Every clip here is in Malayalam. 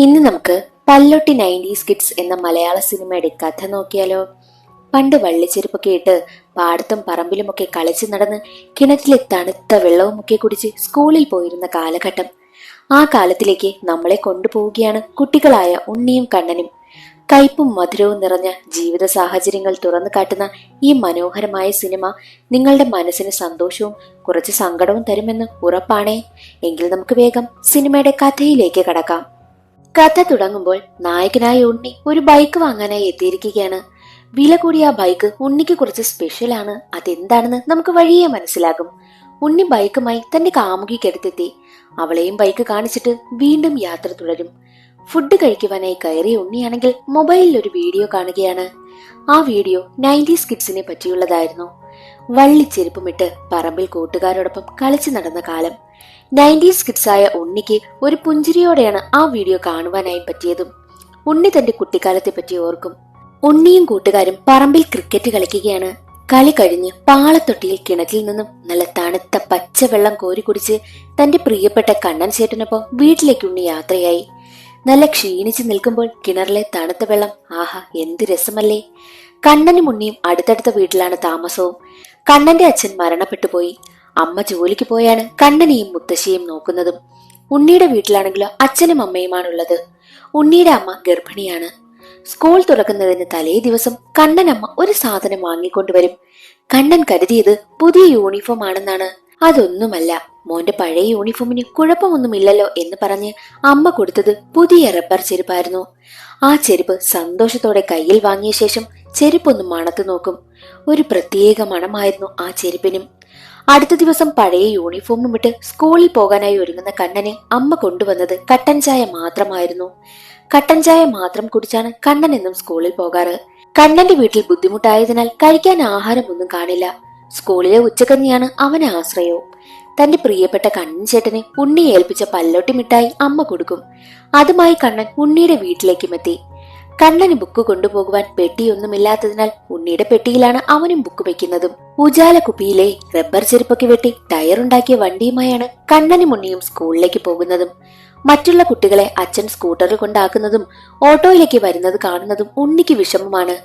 ഇന്ന് നമുക്ക് പല്ലൊട്ടി 90s കിഡ്സ് എന്ന മലയാള സിനിമയുടെ കഥ നോക്കിയാലോ. പണ്ട് വള്ളിച്ചെരുപ്പൊക്കെ ഇട്ട് പാടത്തും പറമ്പിലുമൊക്കെ കളിച്ചു നടന്ന് കിണറ്റിലെ തണുത്ത വെള്ളവുമൊക്കെ കുടിച്ച് സ്കൂളിൽ പോയിരുന്ന കാലഘട്ടം. ആ കാലത്തിലേക്ക് നമ്മളെ കൊണ്ടുപോവുകയാണ് കുട്ടികളായ ഉണ്ണിയും കണ്ണനും. കയ്പും മധുരവും നിറഞ്ഞ ജീവിത സാഹചര്യങ്ങൾ തുറന്നു കാട്ടുന്ന ഈ മനോഹരമായ സിനിമ നിങ്ങളുടെ മനസ്സിന് സന്തോഷവും കുറച്ച് സങ്കടവും തരുമെന്ന് ഉറപ്പാണേ. എങ്കിൽ നമുക്ക് വേഗം സിനിമയുടെ കഥയിലേക്ക് കടക്കാം. കഥ തുടങ്ങുമ്പോൾ നായകനായ ഉണ്ണി ഒരു ബൈക്ക് വാങ്ങാനായി എത്തിയിരിക്കുകയാണ്. വില കൂടിയ ആ ബൈക്ക് ഉണ്ണിക്ക് കുറച്ച് സ്പെഷ്യലാണ്. അതെന്താണെന്ന് നമുക്ക് വഴിയെ മനസ്സിലാകും. ഉണ്ണി ബൈക്കുമായി തന്റെ കാമുകിക്കടുത്തെത്തി. അവളെയും ബൈക്ക് കാണിച്ചിട്ട് വീണ്ടും യാത്ര തുടരും. ഫുഡ് കഴിക്കുവാനായി കയറിയ ഉണ്ണിയാണെങ്കിൽ മൊബൈലിൽ ഒരു വീഡിയോ കാണുകയാണ്. ആ വീഡിയോ 90s കിഡ്സിനെ പറ്റിയുള്ളതായിരുന്നു. വള്ളിച്ചെരുപ്പുമിട്ട് പറമ്പിൽ കൂട്ടുകാരോടൊപ്പം കളിച്ചു നടന്ന കാലം. 90s കിഡ്സായ ഉണ്ണിക്ക് ഒരു പുഞ്ചിരിയോടെയാണ് ആ വീഡിയോ കാണുവാനായി പറ്റിയതും. ഉണ്ണി തന്റെ കുട്ടിക്കാലത്തെ പറ്റി ഓർക്കും. ഉണ്ണിയും കൂട്ടുകാരും പറമ്പിൽ ക്രിക്കറ്റ് കളിക്കുകയാണ്. കളി കഴിഞ്ഞ് പാളത്തൊട്ടിയിൽ കിണറ്റിൽ നിന്നും നല്ല തണുത്ത പച്ചവെള്ളം കോരി കുടിച്ച് തന്റെ പ്രിയപ്പെട്ട കണ്ണൻ ചേട്ടനൊപ്പം വീട്ടിലേക്ക് ഉണ്ണി യാത്രയായി. നല്ല ക്ഷീണിച്ചു നിൽക്കുമ്പോൾ കിണറിലെ തണുത്ത വെള്ളം, ആഹാ എന്ത് രസമല്ലേ. കണ്ണനും ഉണ്ണിയും അടുത്തടുത്ത വീട്ടിലാണ് താമസവും. കണ്ണന്റെ അച്ഛൻ മരണപ്പെട്ടുപോയി. അമ്മ ജോലിക്ക് പോയാണ് കണ്ണനെയും മുത്തശ്ശിയും നോക്കുന്നതും. ഉണ്ണിയുടെ വീട്ടിലാണെങ്കിലോ അച്ഛനും അമ്മയുമാണുള്ളത്. ഉണ്ണിയുടെ അമ്മ ഗർഭിണിയാണ്. സ്കൂൾ തുറക്കുന്നതിന് തലേ ദിവസം കണ്ണനമ്മ ഒരു സാധനം വാങ്ങിക്കൊണ്ടുവരും. കണ്ണൻ കരുതിയത് പുതിയ യൂണിഫോം ആണെന്നാണ്. അതൊന്നുമല്ല, മോന്റെ പഴയ യൂണിഫോമിന് കുഴപ്പമൊന്നുമില്ലല്ലോ എന്ന് പറഞ്ഞ് അമ്മ കൊടുത്തത് പുതിയ റബ്ബർ ചെരുപ്പായിരുന്നു. ആ ചെരുപ്പ് സന്തോഷത്തോടെ കയ്യിൽ വാങ്ങിയ ശേഷം ചെരുപ്പൊന്ന് മണത്തു നോക്കും. ഒരു പ്രത്യേക മണമായിരുന്നു ആ ചെരുപ്പിനും. അടുത്ത ദിവസം പഴയ യൂണിഫോമും വിട്ട് സ്കൂളിൽ പോകാനായി ഒരുങ്ങുന്ന കണ്ണന് അമ്മ കൊണ്ടുവന്നത് കട്ടൻ ചായ മാത്രമായിരുന്നു. കട്ടൻ ചായ മാത്രം കുടിച്ചാണ് കണ്ണൻ എന്നും സ്കൂളിൽ പോകാറ്. കണ്ണന്റെ വീട്ടിൽ ബുദ്ധിമുട്ടായതിനാൽ കഴിക്കാൻ ആഹാരമൊന്നും കാണില്ല. സ്കൂളിലെ ഉച്ചക്കഞ്ഞിയാണ് അവന് ആശ്രയവും. തന്റെ പ്രിയപ്പെട്ട കണ്ണൻ ചേട്ടന് ഉണ്ണി ഏൽപ്പിച്ച പല്ലോട്ടി മിഠായി അമ്മ കൊടുക്കും. അതുമായി കണ്ണൻ ഉണ്ണിയുടെ വീട്ടിലേക്കും എത്തി. കണ്ണന് ബുക്ക് കൊണ്ടുപോകുവാൻ പെട്ടിയൊന്നുമില്ലാത്തതിനാൽ ഉണ്ണിയുടെ പെട്ടിയിലാണ് അവനും ബുക്ക് വെക്കുന്നതും. ഉജാല കുപ്പിയിലെ റബ്ബർ ചെരുപ്പൊക്കെ വെട്ടി ടയറുണ്ടാക്കിയ വണ്ടിയുമായാണ് കണ്ണനും ഉണ്ണിയും സ്കൂളിലേക്ക് പോകുന്നതും. മറ്റുള്ള കുട്ടികളെ അച്ഛൻ സ്കൂട്ടറിൽ കൊണ്ടാക്കുന്നതും ഓട്ടോയിലേക്ക് വരുന്നത് കാണുന്നതും ഉണ്ണിക്ക് വിഷമമാണ്.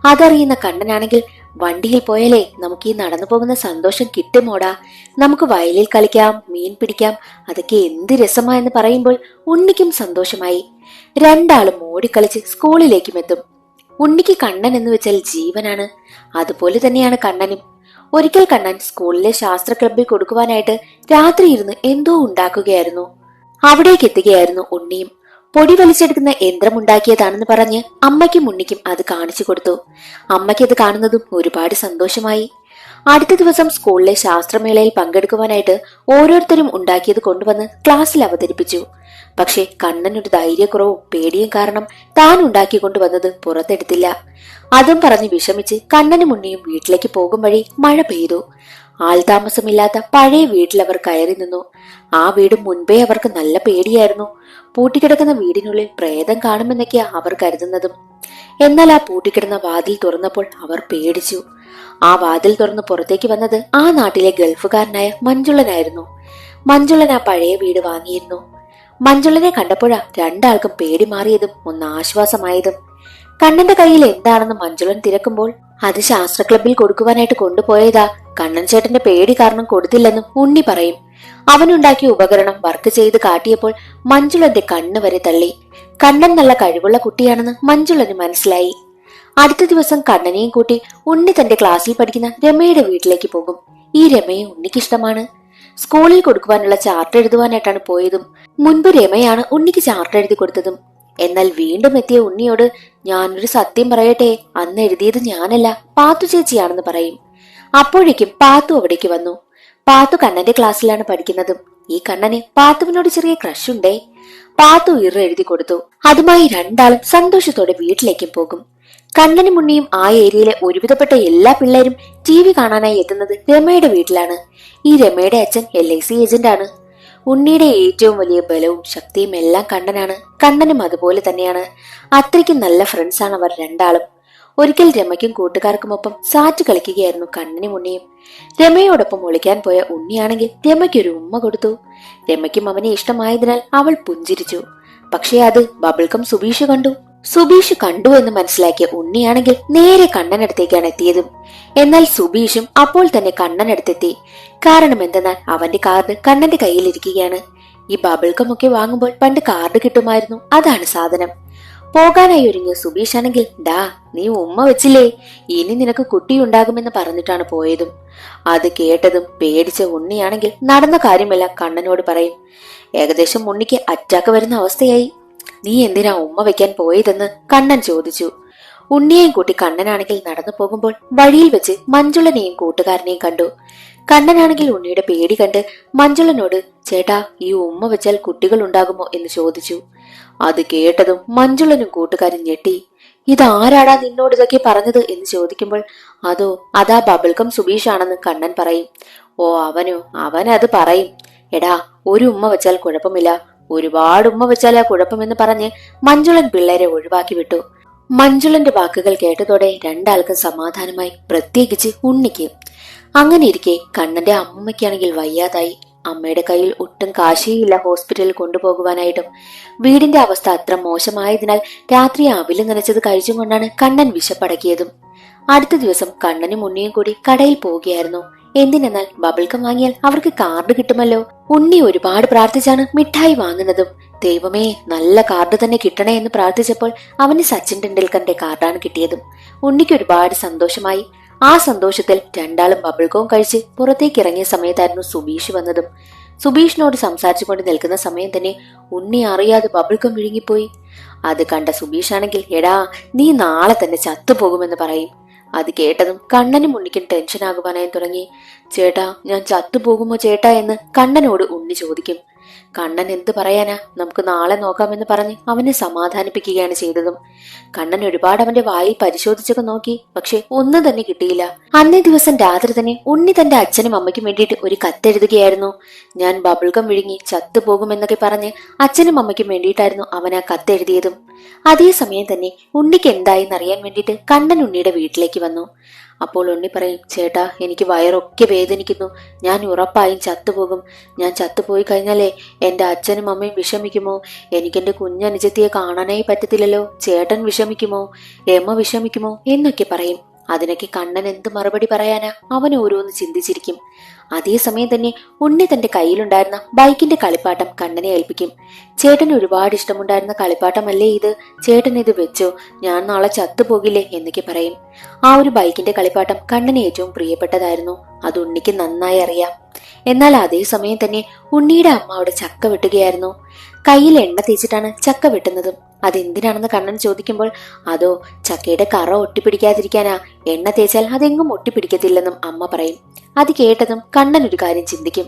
അതറിയുന്ന കണ്ണനാണെങ്കിൽ, വണ്ടിയിൽ പോയാലേ നമുക്ക് ഈ നടന്നു പോകുന്ന സന്തോഷം കിട്ടുമോടാ, നമുക്ക് വയലിൽ കളിക്കാം, മീൻ പിടിക്കാം, അതൊക്കെ എന്ത് രസമാ എന്ന് പറയുമ്പോൾ ഉണ്ണിക്കും സന്തോഷമായി. രണ്ടാളും ഓടിക്കളിച്ച് സ്കൂളിലേക്കും എത്തും. ഉണ്ണിക്ക് കണ്ണൻ എന്ന് വെച്ചാൽ ജീവനാണ്. അതുപോലെ തന്നെയാണ് കണ്ണനും. ഒരിക്കൽ കണ്ണൻ സ്കൂളിലെ ശാസ്ത്ര ക്ലബിൽ കൊടുക്കുവാനായിട്ട് രാത്രി ഇരുന്ന് എന്തോ ഉണ്ടാക്കുകയായിരുന്നു. അവിടേക്ക് എത്തുകയായിരുന്നു ഉണ്ണിയും. പൊടി വലിച്ചെടുക്കുന്ന യന്ത്രമുണ്ടാക്കിയതാണെന്ന് പറഞ്ഞ് അമ്മയ്ക്കും ഉണ്ണിക്കും അത് കാണിച്ചു കൊടുത്തു. അമ്മയ്ക്ക് അത് കാണുന്നതും ഒരുപാട് സന്തോഷമായി. അടുത്ത ദിവസം സ്കൂളിലെ ശാസ്ത്രമേളയിൽ പങ്കെടുക്കുവാനായിട്ട് ഓരോരുത്തരും ഉണ്ടാക്കിയത് കൊണ്ടുവന്ന് ക്ലാസ്സിൽ അവതരിപ്പിച്ചു. പക്ഷെ കണ്ണനൊരു ധൈര്യക്കുറവും പേടിയും കാരണം താൻ ഉണ്ടാക്കി കൊണ്ടുവന്നത് പുറത്തെടുത്തില്ല. അതും പറഞ്ഞ് വിഷമിച്ച് കണ്ണനും ഉണ്ണിയും വീട്ടിലേക്ക് പോകും വഴി മഴ പെയ്തു. ആൾതാമസമില്ലാത്ത പഴയ വീട്ടിൽ അവർ കയറി നിന്നു. ആ വീട് മുൻപേ അവർക്ക് നല്ല പേടിയായിരുന്നു. പൂട്ടിക്കിടക്കുന്ന വീടിനുള്ളിൽ പ്രേതം കാണുമെന്നൊക്കെയാ അവർ കരുതുന്നതും. എന്നാൽ ആ പൂട്ടിക്കിടന്ന വാതിൽ തുറന്നപ്പോൾ അവർ പേടിച്ചു. ആ വാതിൽ തുറന്ന് പുറത്തേക്ക് വന്നത് ആ നാട്ടിലെ ഗൾഫുകാരനായ മഞ്ജുളനായിരുന്നു. മഞ്ജുളൻ ആ പഴയ വീട് വാങ്ങിയിരുന്നു. മഞ്ജുളനെ കണ്ടപ്പോഴാ രണ്ടാൾക്കും പേടി മാറിയതും ഒന്ന് ആശ്വാസമായതും. കണ്ണന്റെ കയ്യിൽ എന്താണെന്ന് മഞ്ജുളൻ തിരക്കുമ്പോൾ അത് ശാസ്ത്ര ക്ലബിൽ കൊടുക്കുവാനായിട്ട് കൊണ്ടുപോയതാ, കണ്ണൻ ചേട്ടന്റെ പേടി കാരണം കൊടുത്തില്ലെന്നും ഉണ്ണി പറയും. അവനുണ്ടാക്കിയ ഉപകരണം വർക്ക് ചെയ്ത് കാട്ടിയപ്പോൾ മഞ്ജുളന്റെ കണ്ണ് വരെ തള്ളി. കണ്ണൻ നല്ല കഴിവുള്ള കുട്ടിയാണെന്ന് മഞ്ജുളന് മനസ്സിലായി. അടുത്ത ദിവസം കണ്ണനെയും കൂട്ടി ഉണ്ണി തന്റെ ക്ലാസ്സിൽ പഠിക്കുന്ന രമയുടെ വീട്ടിലേക്ക് പോകും. ഈ രമയെ ഉണ്ണിക്ക് ഇഷ്ടമാണ്. സ്കൂളിൽ കൊടുക്കുവാനുള്ള ചാർട്ട് എഴുതുവാനായിട്ടാണ് പോയതും. മുൻപ് രമയാണ് ഉണ്ണിക്ക് ചാർട്ട് എഴുതി കൊടുത്തതും. എന്നാൽ വീണ്ടും എത്തിയ ഉണ്ണിയോട്, ഞാനൊരു സത്യം പറയട്ടെ, അന്ന് എഴുതിയത് ഞാനല്ല, പാത്തു ചേച്ചിയാണെന്ന് പറയും. അപ്പോഴേക്കും പാത്തു അവിടേക്ക് വന്നു. പാത്തു കണ്ണന്റെ ക്ലാസ്സിലാണ് പഠിക്കുന്നതും. ഈ കണ്ണന് പാത്തുവിനോട് ചെറിയ ക്രഷ് ഉണ്ടേ. പാത്തു എഴുതി കൊടുത്തു. അതുമായി രണ്ടാളും സന്തോഷത്തോടെ വീട്ടിലേക്കും പോകും. കണ്ണനും ഉണ്ണിയും ആ ഏരിയയിലെ ഒരുവിധപ്പെട്ട എല്ലാ പിള്ളേരും TV കാണാനായി എത്തുന്നത് രമയുടെ വീട്ടിലാണ്. ഈ രമയുടെ അച്ഛൻ LIC ഏജന്റാണ്. ഉണ്ണിയുടെ ഏറ്റവും വലിയ ബലവും ശക്തിയും എല്ലാം കണ്ണനാണ്. കണ്ണനും അതുപോലെ തന്നെയാണ്. അത്രയ്ക്കും നല്ല ഫ്രണ്ട്സാണ് അവർ രണ്ടാളും. ഒരിക്കൽ രമയ്ക്കും കൂട്ടുകാർക്കുമൊപ്പം സാറ്റ് കളിക്കുകയായിരുന്നു കണ്ണനും ഉണ്ണിയും. രമയോടൊപ്പം ഒളിക്കാൻ പോയ ഉണ്ണിയാണെങ്കിൽ രമയ്ക്കൊരു ഉമ്മ കൊടുത്തു. രമയ്ക്കും അവനെ ഇഷ്ടമായതിനാൽ അവൾ പുഞ്ചിരിച്ചു. പക്ഷേ അത് ബബിൾഗം സുബീഷ് കണ്ടു. സുബീഷ് കണ്ടു എന്ന് മനസ്സിലാക്കിയ ഉണ്ണിയാണെങ്കിൽ നേരെ കണ്ണനടുത്തേക്കാണ് എത്തിയതും. എന്നാൽ സുബീഷും അപ്പോൾ തന്നെ കണ്ണനടുത്തെത്തി. കാരണം എന്തെന്നാൽ അവന്റെ കാർഡ് കണ്ണന്റെ കയ്യിലിരിക്കുകയാണ്. ഈ ബബിൾഗം ഒക്കെ വാങ്ങുമ്പോൾ പണ്ട് കാർഡ് കിട്ടുമായിരുന്നു, അതാണ് സാധനം. പോകാനായി ഒരുങ്ങിയ സുബീഷ് ആണെങ്കിൽ, ഡാ നീ ഉമ്മ വെച്ചില്ലേ, ഇനി നിനക്ക് കുട്ടിയുണ്ടാകുമെന്ന് പറഞ്ഞിട്ടാണ് പോയതും. അത് കേട്ടതും പേടിച്ച ഉണ്ണിയാണെങ്കിൽ നടന്ന കാര്യമെല്ലാം കണ്ണനോട് പറയും. ഏകദേശം ഉണ്ണിക്ക് അറ്റാക്ക് വരുന്ന അവസ്ഥയായി. നീ എന്തിനാ ഉമ്മ വെക്കാൻ പോയതെന്ന് കണ്ണൻ ചോദിച്ചു. ഉണ്ണിയെയും കൂട്ടി കണ്ണനാണെങ്കിൽ നടന്നു പോകുമ്പോൾ വഴിയിൽ വെച്ച് മഞ്ജുളനെയും കൂട്ടുകാരനെയും കണ്ടു. കണ്ണനാണെങ്കിൽ ഉണ്ണിയുടെ പേടി കണ്ട് മഞ്ജുളനോട്, ചേട്ടാ ഈ ഉമ്മ വെച്ചാൽ കുട്ടികൾ ഉണ്ടാകുമോ എന്ന് ചോദിച്ചു. അത് കേട്ടതും മഞ്ജുളനും കൂട്ടുകാരും ഞെട്ടി. ഇതാരാടാ നിന്നോട് ഇതൊക്കെ പറഞ്ഞത് എന്ന് ചോദിക്കുമ്പോൾ, അതാ ബബിൾഗം സുബീഷ് ആണെന്ന് കണ്ണൻ പറയും. ഓ അവനത് പറയും. എടാ ഒരു ഉമ്മ വെച്ചാൽ കുഴപ്പമില്ല, ഒരുപാട് ഉമ്മ വെച്ചാലാ കുഴപ്പമെന്ന് പറഞ്ഞ് മഞ്ജുളൻ പിള്ളേരെ ഒഴിവാക്കി വിട്ടു. മഞ്ജുളന്റെ വാക്കുകൾ കേട്ടതോടെ രണ്ടാൾക്കും സമാധാനമായി, പ്രത്യേകിച്ച് ഉണ്ണിക്ക്. അങ്ങനെ ഇരിക്കെ കണ്ണന്റെ അമ്മയ്ക്കാണെങ്കിൽ വയ്യാതായി. അമ്മയുടെ കയ്യിൽ ഒട്ടും കാശേയില്ല ഹോസ്പിറ്റലിൽ കൊണ്ടുപോകുവാനായിട്ടും. വീടിന്റെ അവസ്ഥ അത്ര മോശമായതിനാൽ രാത്രി അവില് നനച്ചത് കഴിച്ചും കൊണ്ടാണ് കണ്ണൻ വിശപ്പടക്കിയതും. അടുത്ത ദിവസം കണ്ണനും ഉണ്ണിയും കൂടി കടയിൽ പോവുകയായിരുന്നു. എന്തിനെന്നാൽ ബബിൾഗം വാങ്ങിയാൽ അവർക്ക് കാർഡ് കിട്ടുമല്ലോ. ഉണ്ണി ഒരുപാട് പ്രാർത്ഥിച്ചാണ് മിഠായി വാങ്ങുന്നതും. ദൈവമേ നല്ല കാർഡ് തന്നെ കിട്ടണേ എന്ന് പ്രാർത്ഥിച്ചപ്പോൾ അവന് സച്ചിൻ ടെണ്ടുൽക്കറിന്റെ കാർഡാണ് കിട്ടിയതും. ഉണ്ണിക്ക് ഒരുപാട് സന്തോഷമായി. ആ സന്തോഷത്തിൽ രണ്ടാളും ബബിൾഗവും കഴിച്ച് പുറത്തേക്ക് ഇറങ്ങിയ സമയത്തായിരുന്നു സുബീഷ് വന്നതും. സുബീഷിനോട് സംസാരിച്ചുകൊണ്ട് നിൽക്കുന്ന സമയം തന്നെ ഉണ്ണി അറിയാതെ ബബിൾഗം വിഴുങ്ങിപ്പോയി. അത് കണ്ട സുബീഷ് ആണെങ്കിൽ, എടാ നീ നാളെ തന്നെ ചത്തുപോകുമെന്ന് പറയും. അത് കേട്ടതും കണ്ണനും ഉണ്ണിക്കും ടെൻഷൻ ആകുവാനായി തുടങ്ങി. ചേട്ടാ ഞാൻ ചത്തുപോകുമോ ചേട്ടാ എന്ന് കണ്ണനോട് ഉണ്ണി ചോദിക്കും. കണ്ണൻ എന്ത് പറയാനാ, നമുക്ക് നാളെ നോക്കാമെന്ന് പറഞ്ഞ് അവനെ സമാധാനിപ്പിക്കുകയാണ് ചെയ്തതും. കണ്ണൻ ഒരുപാട് അവന്റെ വായിൽ പരിശോധിച്ചൊക്കെ നോക്കി, പക്ഷെ ഒന്നും തന്നെ കിട്ടിയില്ല. അന്നേ ദിവസം രാത്രി തന്നെ ഉണ്ണി തന്റെ അച്ഛനും അമ്മയ്ക്കും വേണ്ടിയിട്ട് ഒരു കത്തെഴുതുകയായിരുന്നു. ഞാൻ ബബിൾഗം വിഴുങ്ങി ചത്തുപോകുമെന്നൊക്കെ പറഞ്ഞ് അച്ഛനും അമ്മയ്ക്കും വേണ്ടിയിട്ടായിരുന്നു അവൻ ആ കത്തെഴുതിയതും. അതേസമയം തന്നെ ഉണ്ണിക്ക് എന്തായെന്നറിയാൻ വേണ്ടിയിട്ട് കണ്ണൻ ഉണ്ണിയുടെ വീട്ടിലേക്ക് വന്നു. അപ്പോൾ ഉണ്ണി പറയും, ചേട്ടാ എനിക്ക് വയറൊക്കെ വേദനിക്കുന്നു, ഞാൻ ഉറപ്പായും ചത്തുപോകും. ഞാൻ ചത്തുപോയി കഴിഞ്ഞാലേ എന്റെ അച്ഛനും അമ്മയും വിഷമിക്കുമോ? എനിക്കെന്റെ കുഞ്ഞനുജത്തിയെ കാണാനായി പറ്റത്തില്ലല്ലോ. ചേട്ടൻ വിഷമിക്കുമോ? രമ വിഷമിക്കുമോ എന്നൊക്കെ പറയും. അതിനൊക്കെ കണ്ണൻ എന്ത് മറുപടി പറയാനാ? അവൻ ഓരോന്ന് ചിന്തിച്ചിരിക്കും. അതേസമയം തന്നെ ഉണ്ണി തന്റെ കയ്യിലുണ്ടായിരുന്ന ബൈക്കിന്റെ കളിപ്പാട്ടം കണ്ണനെ ഏൽപ്പിക്കും. ചേട്ടന് ഒരുപാട് ഇഷ്ടമുണ്ടായിരുന്ന കളിപ്പാട്ടമല്ലേ ഇത്, ചേട്ടൻ ഇത് വെച്ചോ, ഞാൻ നാളെ ചത്തുപോകില്ലേ എന്നൊക്കെ പറയും. ആ ഒരു ബൈക്കിന്റെ കളിപ്പാട്ടം കണ്ണന് ഏറ്റവും പ്രിയപ്പെട്ടതായിരുന്നു. അത് ഉണ്ണിക്ക് നന്നായി അറിയാം. എന്നാൽ അതേസമയം തന്നെ ഉണ്ണിയുടെ അമ്മ അവിടെ ചക്ക വെട്ടുകയായിരുന്നു. കയ്യിൽ എണ്ണ തേച്ചിട്ടാണ് ചക്ക വെട്ടുന്നതും. അതെന്തിനാണെന്ന് കണ്ണൻ ചോദിക്കുമ്പോൾ, ചക്കയുടെ കറ ഒട്ടിപ്പിടിക്കാതിരിക്കാനാ, എണ്ണ തേച്ചാൽ അതെങ്ങും ഒട്ടിപ്പിടിക്കത്തില്ലെന്നും അമ്മ പറയും. അത് കേട്ടതും കണ്ണൻ ഒരു കാര്യം ചിന്തിക്കും.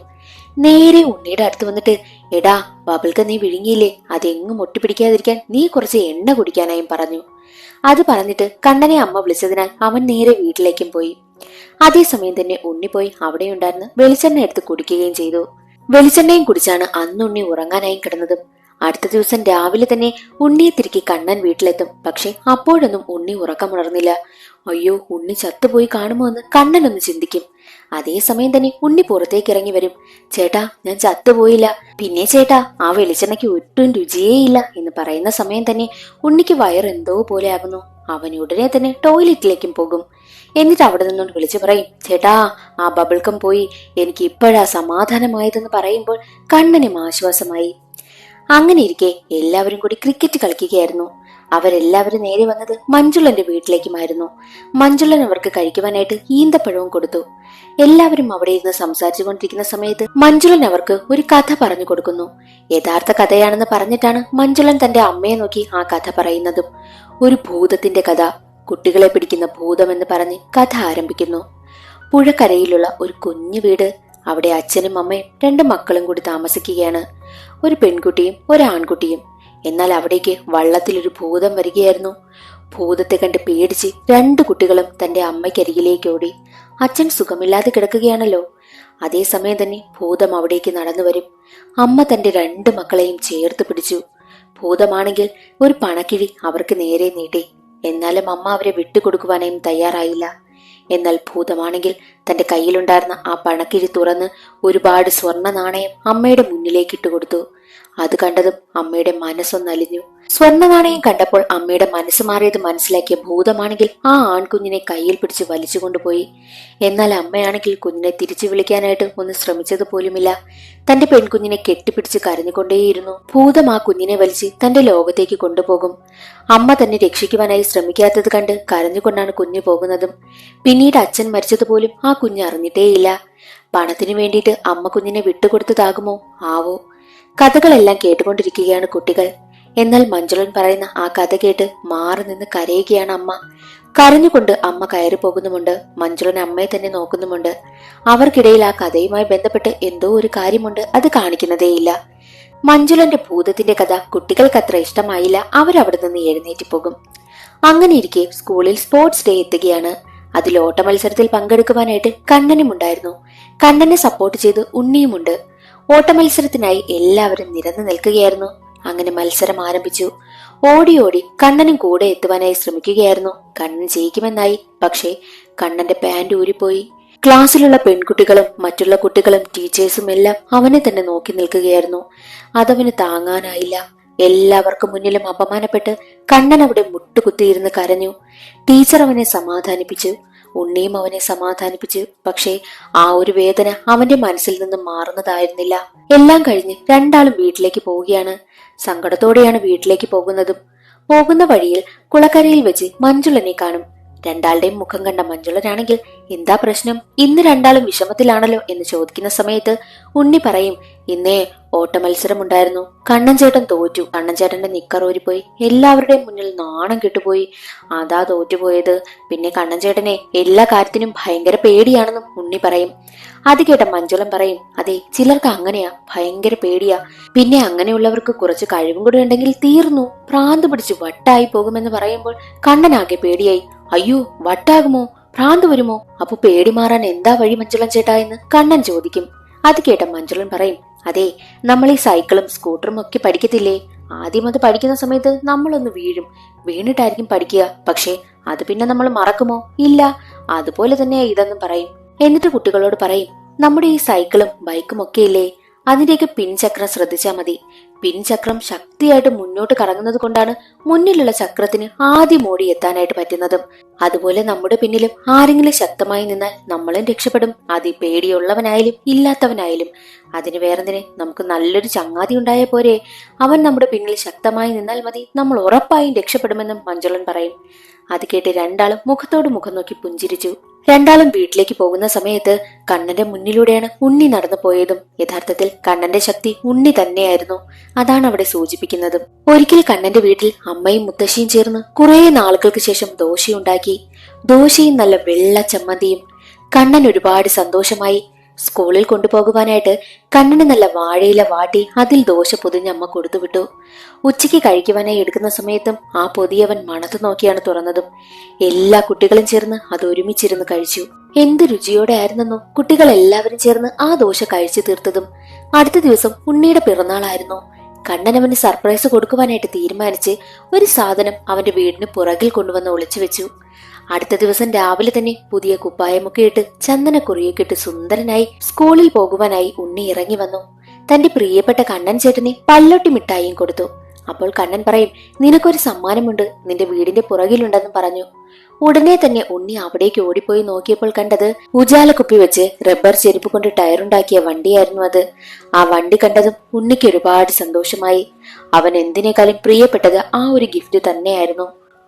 നേരെ ഉണ്ണിയുടെ അടുത്ത് വന്നിട്ട്, എടാ ബബിൾഗം നീ വിഴുങ്ങിയില്ലേ, അതെങ്ങും ഒട്ടിപ്പിടിക്കാതിരിക്കാൻ നീ കുറച്ച് എണ്ണ കുടിക്കാനായും പറഞ്ഞു. അത് പറഞ്ഞിട്ട് കണ്ണനെ അമ്മ വിളിച്ചതിനാൽ അവൻ നേരെ വീട്ടിലേക്കും പോയി. അതേസമയം തന്നെ ഉണ്ണി പോയി അവിടെയുണ്ടായിരുന്ന വെളിച്ചെണ്ണ എടുത്ത് കുടിക്കുകയും ചെയ്തു. വെളിച്ചെണ്ണയും കുടിച്ചാണ് അന്ന് ഉണ്ണി ഉറങ്ങാനായി കിടന്നതും. അടുത്ത ദിവസം രാവിലെ തന്നെ ഉണ്ണിയെ തിരികെ കണ്ണൻ വീട്ടിലെത്തും. പക്ഷെ അപ്പോഴൊന്നും ഉണ്ണി ഉറക്കമുണർന്നില്ല. അയ്യോ ഉണ്ണി ചത്തുപോയി കാണുമോ എന്ന് കണ്ണനൊന്ന് ചിന്തിക്കും. അതേസമയം തന്നെ ഉണ്ണി പുറത്തേക്ക് ഇറങ്ങി വരും. ചേട്ടാ ഞാൻ ചത്തുപോയില്ല, പിന്നെ ചേട്ടാ ആ വെളിച്ചെണ്ണയ്ക്ക് ഒട്ടും രുചിയേയില്ല എന്ന് പറയുന്ന സമയം തന്നെ ഉണ്ണിക്ക് വയറെന്തോ പോലെ ആകുന്നു. അവൻ ഉടനെ തന്നെ ടോയ്ലറ്റിലേക്കും പോകും. എന്നിട്ട് അവിടെ നിന്നോണ്ട് വിളിച്ചു പറയും, ചേട്ടാ ആ ബബിൾഗം പോയി, എനിക്ക് ഇപ്പോഴാ സമാധാനമായതെന്ന് പറയുമ്പോൾ കണ്ണനും ആശ്വാസമായി. അങ്ങനെ ഇരിക്കെ എല്ലാവരും കൂടി ക്രിക്കറ്റ് കളിക്കുകയായിരുന്നു. അവരെല്ലാവരും നേരെ വന്നത് മഞ്ജുളന്റെ വീട്ടിലേക്കുമായിരുന്നു. മഞ്ജുളൻ അവർക്ക് കഴിക്കുവാനായിട്ട് ഈന്തപ്പഴവും കൊടുത്തു. എല്ലാവരും അവിടെ ഇരുന്ന് സംസാരിച്ചു കൊണ്ടിരിക്കുന്ന സമയത്ത് മഞ്ജുളൻ അവർക്ക് ഒരു കഥ പറഞ്ഞു കൊടുക്കുന്നു. യഥാർത്ഥ കഥയാണെന്ന് പറഞ്ഞിട്ടാണ് മഞ്ജുളൻ തന്റെ അമ്മയെ നോക്കി ആ കഥ പറയുന്നതും. ഒരു ഭൂതത്തിന്റെ കഥ, കുട്ടികളെ പിടിക്കുന്ന ഭൂതം എന്ന് പറഞ്ഞ് കഥ ആരംഭിക്കുന്നു. പുഴക്കരയിലുള്ള ഒരു കുഞ്ഞു വീട്. അവിടെ അച്ഛനും അമ്മയും 2 മക്കളും കൂടി താമസിക്കുകയാണ്. ഒരു പെൺകുട്ടിയും ഒരു ആൺകുട്ടിയും. എന്നാൽ അവിടേക്ക് വള്ളത്തിലൊരു ഭൂതം വരികയായിരുന്നു. ഭൂതത്തെ കണ്ട് പേടിച്ച് 2 കുട്ടികളും തന്റെ അമ്മയ്ക്കരികിലേക്ക് ഓടി. അച്ഛൻ സുഖമില്ലാതെ കിടക്കുകയാണല്ലോ. അതേസമയം തന്നെ ഭൂതം അവിടേക്ക് നടന്നു വരും. അമ്മ തന്റെ 2 മക്കളെയും ചേർത്ത് പിടിച്ചു. ഭൂതമാണെങ്കിൽ ഒരു പണക്കിഴി അവർക്ക് നേരെ നീട്ടി. എന്നാലും അമ്മ അവരെ വിട്ടുകൊടുക്കുവാനും തയ്യാറായില്ല. എന്നാൽ ഭൂതമാണെങ്കിൽ തന്റെ കയ്യിലുണ്ടായിരുന്ന ആ പണക്കിഴി തുറന്ന് ഒരുപാട് സ്വർണ്ണ നാണയം അമ്മയുടെ മുന്നിലേക്ക് ഇട്ടുകൊടുത്തു. അത് കണ്ടതും അമ്മയുടെ മനസ്സൊന്നലിഞ്ഞു. സ്വർണ്ണ നാണയം കണ്ടപ്പോൾ അമ്മയുടെ മനസ്സ് മാറിയത് മനസ്സിലാക്കിയ ഭൂതമാണെങ്കിൽ ആ ആൺകുഞ്ഞിനെ കയ്യിൽ പിടിച്ച് വലിച്ചുകൊണ്ടുപോയി. എന്നാൽ അമ്മയാണെങ്കിൽ കുഞ്ഞിനെ തിരിച്ചു വിളിക്കാനായിട്ട് ഒന്ന് ശ്രമിച്ചത് പോലുമില്ല. തന്റെ പെൺകുഞ്ഞിനെ കെട്ടിപ്പിടിച്ച് കരഞ്ഞുകൊണ്ടേയിരുന്നു. ഭൂതം ആ കുഞ്ഞിനെ വലിച്ച് തന്റെ ലോകത്തേക്ക് കൊണ്ടുപോകും. അമ്മ തന്നെ രക്ഷിക്കുവാനായി ശ്രമിക്കാത്തത് കണ്ട് കരഞ്ഞുകൊണ്ടാണ് കുഞ്ഞ് പോകുന്നതും. പിന്നീട് അച്ഛൻ മരിച്ചതുപോലും ആ കുഞ്ഞ് അറിഞ്ഞിട്ടേയില്ല. പണത്തിനു വേണ്ടിയിട്ട് അമ്മ കുഞ്ഞിനെ വിട്ടുകൊടുത്തതാകുമോ ആവോ. കഥകളെല്ലാം കേട്ടുകൊണ്ടിരിക്കുകയാണ് കുട്ടികൾ. എന്നാൽ മഞ്ജുളൻ പറയുന്ന ആ കഥ കേട്ട് മാറി നിന്ന് കരയുകയാണ് അമ്മ. കരഞ്ഞുകൊണ്ട് അമ്മ കയറി പോകുന്നുമുണ്ട്. മഞ്ജുളൻ അമ്മയെ തന്നെ നോക്കുന്നുമുണ്ട്. അവർക്കിടയിൽ ആ കഥയുമായി ബന്ധപ്പെട്ട് എന്തോ ഒരു കാര്യമുണ്ട്, അത് കാണിക്കുന്നതേയില്ല. മഞ്ജുളന്റെ ഭൂതത്തിന്റെ കഥ കുട്ടികൾക്കത്ര ഇഷ്ടമായില്ല. അവരവിടെ നിന്ന് എഴുന്നേറ്റ് പോകും. അങ്ങനെ ഇരിക്കെ സ്കൂളിൽ സ്പോർട്സ് ഡേ എത്തുകയാണ്. അതിൽ ഓട്ട മത്സരത്തിൽ പങ്കെടുക്കുവാനായിട്ട് കണ്ണനുമുണ്ടായിരുന്നു. കണ്ണനെ സപ്പോർട്ട് ചെയ്ത് ഉണ്ണിയുമുണ്ട്. ഓട്ട മത്സരത്തിനായി എല്ലാവരും നിരന്നു നിൽക്കുകയായിരുന്നു. അങ്ങനെ മത്സരം ആരംഭിച്ചു. ഓടി ഓടി കണ്ണനും കൂടെ എത്തുവാനായി ശ്രമിക്കുകയായിരുന്നു. കണ്ണൻ ജയിക്കുമെന്നായി. പക്ഷേ കണ്ണന്റെ പാന്റ് ഊരിപ്പോയി. ക്ലാസ്സിലുള്ള പെൺകുട്ടികളും മറ്റുള്ള കുട്ടികളും ടീച്ചേഴ്സും എല്ലാം അവനെ തന്നെ നോക്കി നിൽക്കുകയായിരുന്നു. അതവന് താങ്ങാനായില്ല. എല്ലാവർക്കും മുന്നിലും അപമാനപ്പെട്ട് കണ്ണൻ അവിടെ മുട്ടുകുത്തിയിരുന്ന് കരഞ്ഞു. ടീച്ചർ അവനെ സമാധാനിപ്പിച്ചു. ഉണ്ണിയും അവനെ സമാധാനിപ്പിച്ചു. പക്ഷേ ആ ഒരു വേദന അവന്റെ മനസ്സിൽ നിന്നും മാറുന്നതായിരുന്നില്ല. എല്ലാം കഴിഞ്ഞ് രണ്ടാളും വീട്ടിലേക്ക് പോവുകയാണ്. സങ്കടത്തോടെയാണ് വീട്ടിലേക്ക് പോകുന്നതും. പോകുന്ന വഴിയിൽ കുളക്കരയിൽ വെച്ച് മഞ്ജുളനെ കാണും. രണ്ടാളുടെയും മുഖം കണ്ട മഞ്ജുളനാണെങ്കിൽ എന്താ പ്രശ്നം, ഇന്ന് രണ്ടാളും വിഷമത്തിലാണല്ലോ എന്ന് ചോദിക്കുന്ന സമയത്ത് ഉണ്ണി പറയും, ഇന്നേ ഓട്ട മത്സരമുണ്ടായിരുന്നു. കണ്ണൻ ചേട്ടൻ തോറ്റു. കണ്ണൻ ചേട്ടന്റെ നിക്കർ ഊരിപ്പോയി. എല്ലാവരുടെയും മുന്നിൽ നാണം കെട്ടുപോയി. അതാ തോറ്റുപോയത്. പിന്നെ കണ്ണൻ ചേട്ടനെ എല്ലാ കാര്യത്തിനും ഭയങ്കര പേടിയാണെന്നും ഉണ്ണി പറയും. അത് കേട്ട മഞ്ജുളം പറയും, അതെ, ചിലർക്ക് അങ്ങനെയാ, ഭയങ്കര പേടിയാ. പിന്നെ അങ്ങനെയുള്ളവർക്ക് കുറച്ച് കഴിവും കൂടെ ഉണ്ടെങ്കിൽ തീർന്നു, ഭ്രാന്ത് പിടിച്ച് വട്ടായി പോകുമെന്ന് പറയുമ്പോൾ കണ്ണനാകെ പേടിയായി. അയ്യോ, വട്ടാകുമോ, ഭ്രാന്ത് വരുമോ? അപ്പൊ പേടി മാറാൻ എന്താ വഴി മഞ്ജുളം ചേട്ടാ എന്ന് കണ്ണൻ ചോദിക്കും. അത് കേട്ട മഞ്ജുളൻ പറയും, അതെ, നമ്മൾ ഈ സൈക്കിളും സ്കൂട്ടറും ഒക്കെ പഠിക്കത്തില്ലേ, ആദ്യം അത് പഠിക്കുന്ന സമയത്ത് നമ്മളൊന്ന് വീഴും, വീണിട്ടായിരിക്കും പഠിക്കുക. പക്ഷെ അത് പിന്നെ നമ്മൾ മറക്കുമോ? ഇല്ല. അതുപോലെ തന്നെയാ ഇതെന്നും പറയും. എന്നിട്ട് കുട്ടികളോട് പറയും, നമ്മുടെ ഈ സൈക്കിളും ബൈക്കും ഒക്കെ ഇല്ലേ, അതിന്റെയൊക്കെ പിൻചക്രം ശ്രദ്ധിച്ചാൽ മതി. പിൻചക്രം ശക്തിയായിട്ട് മുന്നോട്ട് കറങ്ങുന്നത് കൊണ്ടാണ് മുന്നിലുള്ള ചക്രത്തിന് ആദ്യം ഓടി എത്താനായിട്ട് പറ്റുന്നതും. അതുപോലെ നമ്മുടെ പിന്നിലും ആരെങ്കിലും ശക്തമായി നിന്നാൽ നമ്മളും രക്ഷപ്പെടും. അത് പേടിയുള്ളവനായാലും ഇല്ലാത്തവനായാലും. അതിന് വേറെന്തിന്, നമുക്ക് നല്ലൊരു ചങ്ങാതി ഉണ്ടായ പോരെ. അവൻ നമ്മുടെ പിന്നിൽ ശക്തമായി നിന്നാൽ മതി, നമ്മൾ ഉറപ്പായും രക്ഷപ്പെടുമെന്നും മഞ്ജുളൻ പറയും. അത് കേട്ട് രണ്ടാളും മുഖത്തോട് മുഖം നോക്കി പുഞ്ചിരിച്ചു. രണ്ടാളും വീട്ടിലേക്ക് പോകുന്ന സമയത്ത് കണ്ണന്റെ മുന്നിലൂടെയാണ് ഉണ്ണി നടന്നു പോയതും. യഥാർത്ഥത്തിൽ കണ്ണന്റെ ശക്തി ഉണ്ണി തന്നെയായിരുന്നു. അതാണ് അവിടെ സൂചിപ്പിക്കുന്നതും. ഒരിക്കൽ കണ്ണന്റെ വീട്ടിൽ അമ്മയും മുത്തശ്ശിയും ചേർന്ന് കുറെ നാളുകൾക്ക് ശേഷം ദോശയുണ്ടാക്കി. ദോശയും നല്ല വെള്ള ചമ്മന്തിയും. കണ്ണൻ ഒരുപാട് സന്തോഷമായി. സ്കൂളിൽ കൊണ്ടുപോകുവാനായിട്ട് കണ്ണന് നല്ല വാഴയില വാട്ടി അതിൽ ദോശ പൊതിഞ്ഞ് അമ്മ കൊടുത്തുവിട്ടു. ഉച്ചയ്ക്ക് കഴിക്കുവാനായി എടുക്കുന്ന സമയത്തും ആ പൊതിയവൻ മണത്തു നോക്കിയാണ് തുറന്നതും. എല്ലാ കുട്ടികളും ചേർന്ന് അത് ഒരുമിച്ചിരുന്ന് കഴിച്ചു. എന്ത് രുചിയോടെ ആയിരുന്നെന്നോ കുട്ടികൾ എല്ലാവരും ചേർന്ന് ആ ദോശ കഴിച്ചു തീർത്തതും. അടുത്ത ദിവസം ഉണ്ണിയുടെ പിറന്നാളായിരുന്നു. കണ്ണൻ അവന് സർപ്രൈസ് കൊടുക്കുവാനായിട്ട് തീരുമാനിച്ച് ഒരു സാധനം അവന്റെ വീടിന് പുറകിൽ കൊണ്ടുവന്ന് ഒളിച്ചു വെച്ചു. അടുത്ത ദിവസം രാവിലെ തന്നെ പുതിയ കുപ്പായമൊക്കെ ഇട്ട് ചന്ദനക്കുറിയൊക്കെ ഇട്ട് സുന്ദരനായി സ്കൂളിൽ പോകുവാനായി ഉണ്ണി ഇറങ്ങി വന്നു. തന്റെ പ്രിയപ്പെട്ട കണ്ണൻ ചേട്ടന് പല്ലൊട്ടി മിഠായിയും കൊടുത്തു. അപ്പോൾ കണ്ണൻ പറയും, നിനക്കൊരു സമ്മാനമുണ്ട്, നിന്റെ വീടിന്റെ പുറകിലുണ്ടെന്ന് പറഞ്ഞു. ഉടനെ തന്നെ ഉണ്ണി അവിടേക്ക് ഓടിപ്പോയി നോക്കിയപ്പോൾ കണ്ടത് ഉജാല കുപ്പി വെച്ച് റബ്ബർ ചെരുപ്പ് കൊണ്ട് ടയറുണ്ടാക്കിയ വണ്ടിയായിരുന്നു അത്. ആ വണ്ടി കണ്ടതും ഉണ്ണിക്ക് ഒരുപാട് സന്തോഷമായി. അവൻ എന്തിനേക്കാളും പ്രിയപ്പെട്ടത് ആ ഒരു ഗിഫ്റ്റ് തന്നെയായിരുന്നു.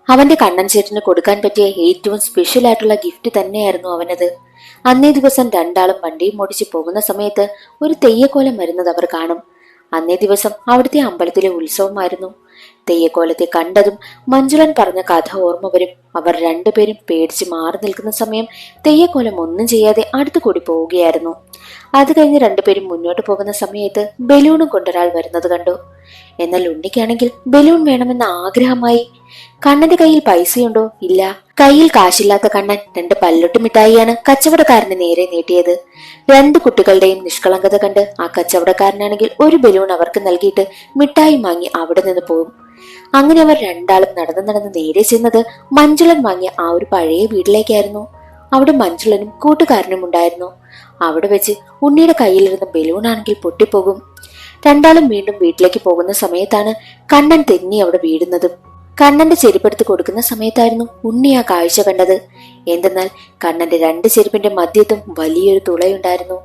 അവന്റെ കണ്ണൻ ചേട്ടന് കൊടുക്കാൻ പറ്റിയ ഏറ്റവും സ്പെഷ്യൽ ആയിട്ടുള്ള ഗിഫ്റ്റ് തന്നെയായിരുന്നു അവനത്. അന്നേ ദിവസം രണ്ടാളും വണ്ടിയും ഓടിച്ചു പോകുന്ന സമയത്ത് ഒരു തെയ്യക്കോലം വരുന്നത് അവർ കാണും. അന്നേ ദിവസം അവിടുത്തെ അമ്പലത്തിലെ ഉത്സവമായിരുന്നു. തെയ്യക്കോലത്തെ കണ്ടതും മഞ്ജുളൻ പറഞ്ഞ കഥ ഓർമ്മ വരും. അവർ രണ്ടുപേരും പേടിച്ച് മാറി നിൽക്കുന്ന സമയം തെയ്യക്കോലം ഒന്നും ചെയ്യാതെ അടുത്തു കൂടി പോവുകയായിരുന്നു. അത് കഴിഞ്ഞ് രണ്ടുപേരും മുന്നോട്ട് പോകുന്ന സമയത്ത് ബലൂണും കൊണ്ടൊരാൾ വരുന്നത് കണ്ടു. എന്നാൽ ഉണ്ണിക്കാണെങ്കിൽ ബലൂൺ വേണമെന്ന ആഗ്രഹമായി. കണ്ണന്റെ കയ്യിൽ പൈസയുണ്ടോ? ഇല്ല. കയ്യിൽ കാശില്ലാത്ത കണ്ണൻ 2 പല്ലൊട്ടി മിഠായിയാണ് കച്ചവടക്കാരന് നേരെ നീട്ടിയത്. 2 കുട്ടികളുടെയും നിഷ്കളങ്കത കണ്ട് ആ കച്ചവടക്കാരനാണെങ്കിൽ ഒരു ബലൂൺ അവർക്ക് നൽകിയിട്ട് മിഠായി വാങ്ങി അവിടെ നിന്ന് പോകും. അങ്ങനെ അവർ രണ്ടാളും നടന്ന് നേരെ ചെന്നത് മഞ്ജുളൻ വാങ്ങിയ ആ ഒരു പഴയ വീട്ടിലേക്കായിരുന്നു. അവിടെ മഞ്ജുളനും കൂട്ടുകാരനും ഉണ്ടായിരുന്നു. അവിടെ വെച്ച് ഉണ്ണിയുടെ കയ്യിലിരുന്ന ബലൂൺ ആണെങ്കിൽ പൊട്ടിപ്പോകും. രണ്ടാളും വീണ്ടും വീട്ടിലേക്ക് പോകുന്ന സമയത്താണ് കണ്ണൻ തെന്നി അവിടെ വീഴുന്നതും. കണ്ണന്റെ ചെരുപ്പെടുത്ത് കൊടുക്കുന്ന സമയത്തായിരുന്നു ഉണ്ണി ആ കാഴ്ച കണ്ടത്. എന്തെന്നാൽ കണ്ണന്റെ 2 ചെരുപ്പിന്റെ മധ്യത്തും വലിയൊരു തുളയുണ്ടായിരുന്നു.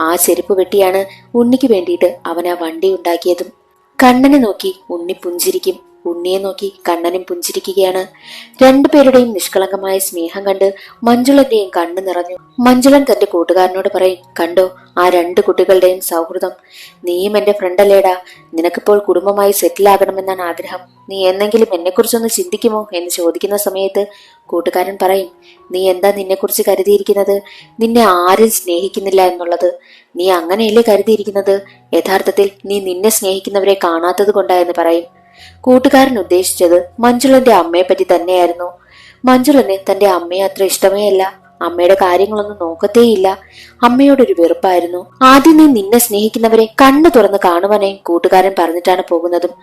ആ ചെരുപ്പ് വെട്ടിയാണ് ഉണ്ണിക്ക് വേണ്ടിയിട്ട് അവൻ ആ വണ്ടി ഉണ്ടാക്കിയതും. കണ്ണനെ നോക്കി ഉണ്ണി പുഞ്ചിരിക്കും, ഉണ്ണിയെ നോക്കി കണ്ണനും പുഞ്ചിരിക്കുകയാണ്. രണ്ടുപേരുടെയും നിഷ്കളങ്കമായ സ്നേഹം കണ്ട് മഞ്ജുളന്റെയും കണ്ണു നിറഞ്ഞു. മഞ്ജുളൻ തന്റെ കൂട്ടുകാരനോട് പറയും, കണ്ടോ ആ 2 കുട്ടികളുടെയും സൗഹൃദം. നീയും എന്റെ ഫ്രണ്ടല്ലേടാ, നിനക്കിപ്പോൾ കുടുംബമായി സെറ്റിലാകണമെന്നാണ് ആഗ്രഹം. നീ എന്നെങ്കിലും എന്നെക്കുറിച്ചൊന്ന് ചിന്തിക്കുമോ എന്ന് ചോദിക്കുന്ന സമയത്ത് കൂട്ടുകാരൻ പറയും, നീ എന്താ നിന്നെക്കുറിച്ച് കരുതിയിരിക്കുന്നത്? നിന്നെ ആരും സ്നേഹിക്കുന്നില്ല എന്നുള്ളത്. നീ അങ്ങനെയല്ലേ കരുതിയിരിക്കുന്നത്? യഥാർത്ഥത്തിൽ നീ നിന്നെ സ്നേഹിക്കുന്നവരെ കാണാത്തത് കൊണ്ടായെന്ന് പറയും. കൂട്ടുകാരൻ ഉദ്ദേശിച്ചത് മഞ്ജുളന്റെ അമ്മയെ പറ്റി തന്നെയായിരുന്നു. മഞ്ജുളന് തന്റെ അമ്മയെ അത്ര ഇഷ്ടമേ അല്ല. അമ്മയുടെ കാര്യങ്ങളൊന്നും നോക്കത്തേയില്ല. അമ്മയോടൊരു വെറുപ്പായിരുന്നു. ആദ്യം നീ നിന്നെ സ്നേഹിക്കുന്നവരെ കണ്ണു തുറന്ന് കാണുവാനായും കൂട്ടുകാരൻ പറഞ്ഞിട്ടാണ് പോകുന്നതും.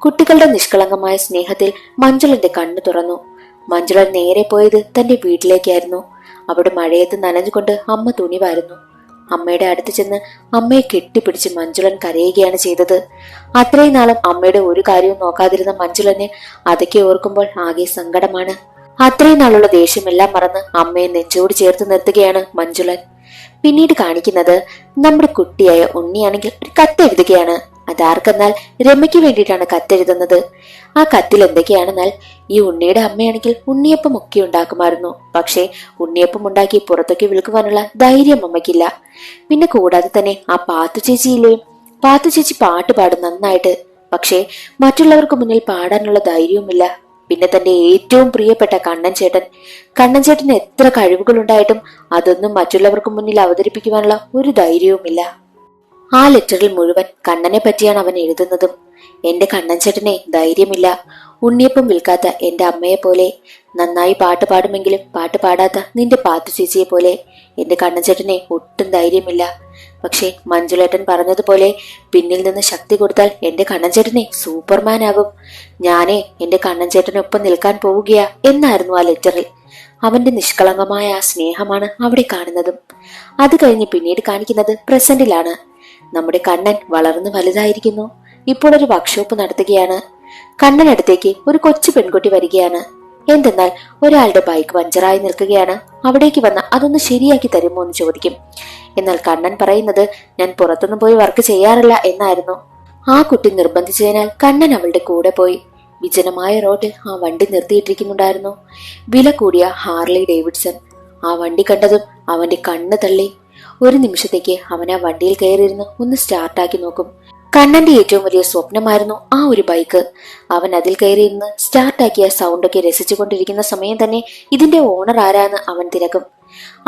കുട്ടികളുടെ നിഷ്കളങ്കമായ സ്നേഹത്തിൽ മഞ്ജുളന്റെ കണ്ണു തുറന്നു. മഞ്ജുളൻ നേരെ പോയത് തന്റെ വീട്ടിലേക്കായിരുന്നു. അവിടെ മഴയത്ത് നനഞ്ഞുകൊണ്ട് അമ്മ തുണി വാരുന്നു. അമ്മയുടെ അടുത്ത് ചെന്ന് അമ്മയെ കെട്ടിപ്പിടിച്ച് മഞ്ജുളൻ കരയുകയാണ് ചെയ്തത്. അത്രയും നാളും അമ്മയുടെ ഒരു കാര്യവും നോക്കാതിരുന്ന മഞ്ജുളന് അതൊക്കെ ഓർക്കുമ്പോൾ ആകെ സങ്കടമാണ്. അത്രയും നാളുള്ള ദേഷ്യമെല്ലാം മറന്ന് അമ്മയെ നെഞ്ചോട് ചേർത്ത് നിർത്തുകയാണ് മഞ്ജുളൻ. പിന്നീട് കാണിക്കുന്നത് നമ്മുടെ കുട്ടിയായ ഉണ്ണിയാണെങ്കിൽ ഒരു കത്തെഴുതുകയാണ്. അതാർക്കെന്നാൽ രമയ്ക്ക് വേണ്ടിയിട്ടാണ് കത്തെഴുതുന്നത്. ആ കത്തിൽ എന്തൊക്കെയാണെന്നാൽ, ഈ ഉണ്ണിയുടെ അമ്മയാണെങ്കിൽ ഉണ്ണിയപ്പം ഒക്കെ ഉണ്ടാക്കുമായിരുന്നു. പക്ഷേ ഉണ്ണിയപ്പം ഉണ്ടാക്കി പുറത്തൊക്കെ വിൽക്കുവാനുള്ള ധൈര്യം അമ്മയ്ക്കില്ല. പിന്നെ കൂടാതെ തന്നെ ആ പാത്തു ചേച്ചിയില്ലേ, പാത്തു ചേച്ചി പാട്ട് പാടും നന്നായിട്ട്. പക്ഷേ മറ്റുള്ളവർക്ക് മുന്നിൽ പാടാനുള്ള ധൈര്യവുമില്ല. പിന്നെ തന്റെ ഏറ്റവും പ്രിയപ്പെട്ട കണ്ണൻ ചേട്ടന് എത്ര കഴിവുകൾ ഉണ്ടായിട്ടും അതൊന്നും മറ്റുള്ളവർക്ക് മുന്നിൽ അവതരിപ്പിക്കുവാനുള്ള ഒരു ധൈര്യവുമില്ല. ആ ലെറ്ററിൽ മുഴുവൻ കണ്ണനെ പറ്റിയാണ് അവൻ എഴുതുന്നതും. എന്റെ കണ്ണൻ ചേട്ടനെ ധൈര്യമില്ല. ഉണ്ണിയപ്പം വിൽക്കാത്ത എന്റെ അമ്മയെ പോലെ, നന്നായി പാട്ട് പാടുമെങ്കിലും പാട്ട് പാടാത്ത നിന്റെ പാത്തു ചേച്ചിയെ പോലെ എന്റെ കണ്ണൻ ചേട്ടനെ ഒട്ടും ധൈര്യമില്ല. പക്ഷെ മഞ്ജുലേട്ടൻ പറഞ്ഞതുപോലെ പിന്നിൽ നിന്ന് ശക്തി കൊടുത്താൽ എന്റെ കണ്ണൻ ചേട്ടനെ സൂപ്പർമാൻ ആകും. ഞാനേ എന്റെ കണ്ണൻ ചേട്ടനൊപ്പം നിൽക്കാൻ പോവുകയാ എന്നായിരുന്നു ആ ലെറ്ററിൽ. അവന്റെ നിഷ്കളങ്കമായ ആ സ്നേഹമാണ് അവിടെ കാണുന്നതും. അത് കഴിഞ്ഞ് പിന്നീട് കാണിക്കുന്നത് പ്രസന്റിലാണ്. നമ്മുടെ കണ്ണൻ വളർന്നു വലുതായിരിക്കുന്നു. ഇപ്പോൾ ഒരു വർക്ക്ഷോപ്പ് നടത്തുകയാണ്. കണ്ണനടുത്തേക്ക് ഒരു കൊച്ചു പെൺകുട്ടി വരികയാണ്. എന്തെന്നാൽ ഒരാളുടെ ബൈക്ക് പഞ്ചറായി നിൽക്കുകയാണ്. അവിടേക്ക് വന്ന അതൊന്ന് ശരിയാക്കി തരുമോ എന്ന് ചോദിക്കും. എന്നാൽ കണ്ണൻ പറയുന്നത്, ഞാൻ പുറത്തൊന്നും പോയി വർക്ക് ചെയ്യാറില്ല എന്നായിരുന്നു. ആ കുട്ടി നിർബന്ധിച്ചതിനാൽ കണ്ണൻ അവളുടെ കൂടെ പോയി. വിജനമായ റോഡിൽ ആ വണ്ടി നിർത്തിയിട്ടിരിക്കുന്നുണ്ടായിരുന്നു. വില കൂടിയ ഹാർലി ഡേവിഡ്സൺ. ആ വണ്ടി കണ്ടതും അവന്റെ കണ്ണ് തള്ളി. ഒരു നിമിഷത്തേക്ക് അവൻ ആ വണ്ടിയിൽ കയറിയിരുന്ന് ഒന്ന് സ്റ്റാർട്ടാക്കി നോക്കും. കണ്ണന്റെ ഏറ്റവും വലിയ സ്വപ്നമായിരുന്നു ആ ഒരു ബൈക്ക്. അവൻ അതിൽ കയറിയിരുന്ന് സ്റ്റാർട്ടാക്കിയ സൗണ്ടൊക്കെ രസിച്ചുകൊണ്ടിരിക്കുന്ന സമയം തന്നെ ഇതിന്റെ ഓണർ ആരാന്ന് അവൻ തിരക്കും.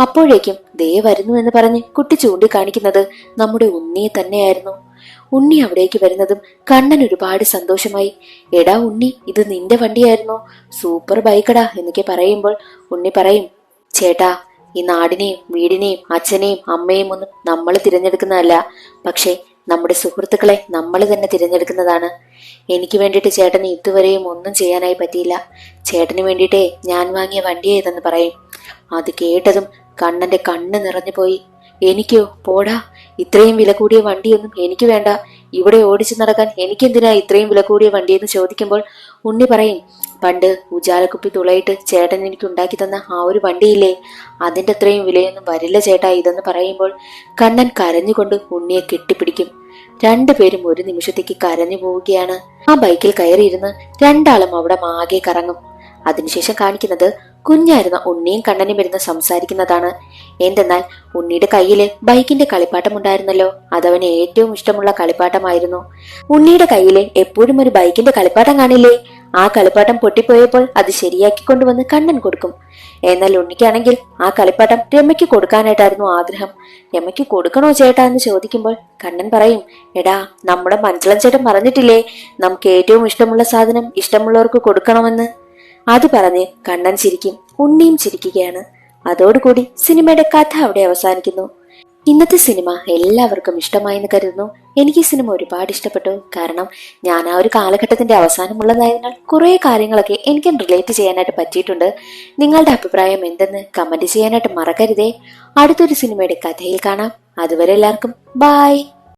അപ്പോഴേക്കും ദേ വരുന്നു എന്ന് പറഞ്ഞ് കുട്ടി ചൂണ്ടിക്കാണിക്കുന്നത് നമ്മുടെ ഉണ്ണിയെ തന്നെയായിരുന്നു. ഉണ്ണി അവിടേക്ക് വരുന്നതും കണ്ണൻ ഒരുപാട് സന്തോഷമായി. എടാ ഉണ്ണി, ഇത് നിന്റെ വണ്ടിയായിരുന്നോ? സൂപ്പർ ബൈക്കടാ എന്നൊക്കെ പറയുമ്പോൾ ഉണ്ണി പറയും, ചേട്ടാ, ഈ നാടിനെയും വീടിനെയും അച്ഛനെയും അമ്മയും ഒന്നും നമ്മൾ തിരഞ്ഞെടുക്കുന്നതല്ല, പക്ഷെ നമ്മുടെ സുഹൃത്തുക്കളെ നമ്മൾ തന്നെ തിരഞ്ഞെടുക്കുന്നതാണ്. എനിക്ക് വേണ്ടിയിട്ട് ചേട്ടന് ഇതുവരെയും ഒന്നും ചെയ്യാനായി പറ്റിയില്ല. ചേട്ടന് വേണ്ടിയിട്ടേ ഞാൻ വാങ്ങിയ വണ്ടിയേതെന്ന് പറയും. അത് കേട്ടതും കണ്ണന്റെ കണ്ണ് നിറഞ്ഞു പോയി. എനിക്കോ? പോടാ, ഇത്രയും വില കൂടിയ വണ്ടിയൊന്നും എനിക്ക് വേണ്ട. ഇവിടെ ഓടിച്ചു നടക്കാൻ എനിക്കെന്തിനാ ഇത്രയും വില കൂടിയ വണ്ടിയെന്ന് ചോദിക്കുമ്പോൾ ഉണ്ണി പറയും, പണ്ട് ഉജാലക്കുപ്പി തുളയിട്ട് ചേട്ടൻ എനിക്ക് ഉണ്ടാക്കി തന്ന ആ ഒരു വണ്ടിയില്ലേ, അതിന്റെ അത്രയും വിലയൊന്നും വരില്ല ചേട്ടാ ഇതെന്ന് പറയുമ്പോൾ കണ്ണൻ കരഞ്ഞുകൊണ്ട് ഉണ്ണിയെ കെട്ടിപ്പിടിക്കും. രണ്ടുപേരും ഒരു നിമിഷത്തേക്ക് കരഞ്ഞു പോവുകയാണ്. ആ ബൈക്കിൽ കയറിയിരുന്ന് രണ്ടാളും അവിടെ ആകെ കറങ്ങും. അതിനുശേഷം കാണിക്കുന്നത് കുഞ്ഞായിരുന്ന ഉണ്ണിയും കണ്ണനും ഇരുന്ന് സംസാരിക്കുന്നതാണ്. എന്തെന്നാൽ ഉണ്ണിയുടെ കയ്യില് ബൈക്കിന്റെ കളിപ്പാട്ടം ഉണ്ടായിരുന്നല്ലോ, അതവന് ഏറ്റവും ഇഷ്ടമുള്ള കളിപ്പാട്ടമായിരുന്നു. ഉണ്ണിയുടെ കയ്യില് എപ്പോഴും ഒരു ബൈക്കിന്റെ കളിപ്പാട്ടം കാണില്ലേ, ആ കളിപ്പാട്ടം പൊട്ടിപ്പോയപ്പോൾ അത് ശരിയാക്കി കൊണ്ടുവന്ന് കണ്ണൻ കൊടുക്കും. എന്നാൽ ഉണ്ണിക്കാണെങ്കിൽ ആ കളിപ്പാട്ടം രമയ്ക്ക് കൊടുക്കാനായിട്ടായിരുന്നു ആഗ്രഹം. രമയ്ക്ക് കൊടുക്കണോ ചേട്ടാ എന്ന് ചോദിക്കുമ്പോൾ കണ്ണൻ പറയും, എടാ, നമ്മുടെ മഞ്ജുളൻ ചേട്ടൻ പറഞ്ഞിട്ടില്ലേ നമുക്ക് ഏറ്റവും ഇഷ്ടമുള്ള സാധനം ഇഷ്ടമുള്ളവർക്ക് കൊടുക്കണമെന്ന്. അത് പറഞ്ഞ് കണ്ണൻ ചിരിക്കും, ഉണ്ണിയും ചിരിക്കുകയാണ്. അതോടുകൂടി സിനിമയുടെ കഥ അവിടെ അവസാനിക്കുന്നു. ഇന്നത്തെ സിനിമ എല്ലാവർക്കും ഇഷ്ടമായെന്ന് കരുതുന്നു. എനിക്ക് ഈ സിനിമ ഒരുപാട് ഇഷ്ടപ്പെട്ടു. കാരണം ഞാൻ ആ ഒരു കാലഘട്ടത്തിന്റെ അവസാനമുള്ളതായതിനാൽ കുറെ കാര്യങ്ങളൊക്കെ എനിക്ക് റിലേറ്റ് ചെയ്യാനായിട്ട് പറ്റിയിട്ടുണ്ട്. നിങ്ങളുടെ അഭിപ്രായം എന്തെന്ന് കമന്റ് ചെയ്യാനായിട്ട് മറക്കരുതേ. അടുത്തൊരു സിനിമയുടെ കഥയിൽ കാണാം. അതുവരെ എല്ലാവർക്കും ബൈ.